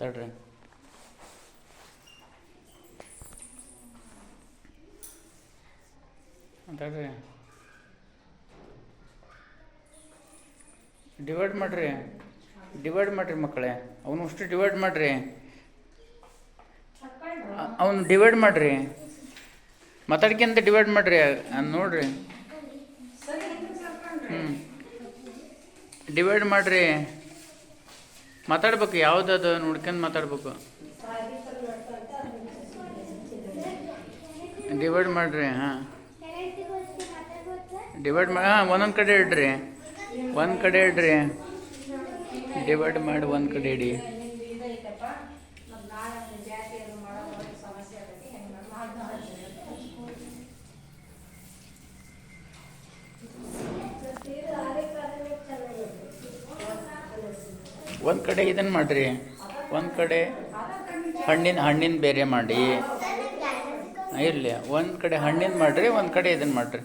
ತಡ್ರಿ ತಡ್ರಿ ಡಿವೈಡ್ ಮಾಡಿರಿ ಮಕ್ಕಳೇ, ಅವನು ಅಷ್ಟು ಡಿವೈಡ್ ಮಾಡಿರಿ, ಅವನು ಡಿವೈಡ್ ಮಾಡಿರಿ, ಮಾತಾಡ್ಕೊಂತ ಡಿವೈಡ್ ಮಾಡಿರಿ ನೋಡಿರಿ. ಡಿವೈಡ್ ಮಾಡಿರಿ, ಮಾತಾಡ್ಬೇಕು, ಯಾವುದದು ನೋಡ್ಕೊಂಡು ಮಾತಾಡ್ಬೇಕು. ಡಿವೈಡ್ ಮಾಡಿರಿ. ಹಾಂ ಡಿವೈಡ್ ಮಾಡಿ, ಒಂದೊಂದು ಕಡೆ ಇಡ್ರಿ, ಒಂದು ಕಡೆ ಇಡ್ರಿ, ಡಿವೈಡ್ ಮಾಡಿ ಒಂದು ಕಡೆ ಇಡಿ. ಒಂದು ಕಡೆ ಇದನ್ನು ಮಾಡಿರಿ, ಒಂದು ಕಡೆ ಹಣ್ಣಿನ ಬೇರೆ ಮಾಡಿ ಇರಲಿ, ಒಂದು ಕಡೆ ಹಣ್ಣಿನ ಮಾಡಿರಿ, ಒಂದು ಕಡೆ ಇದನ್ನು ಮಾಡಿರಿ.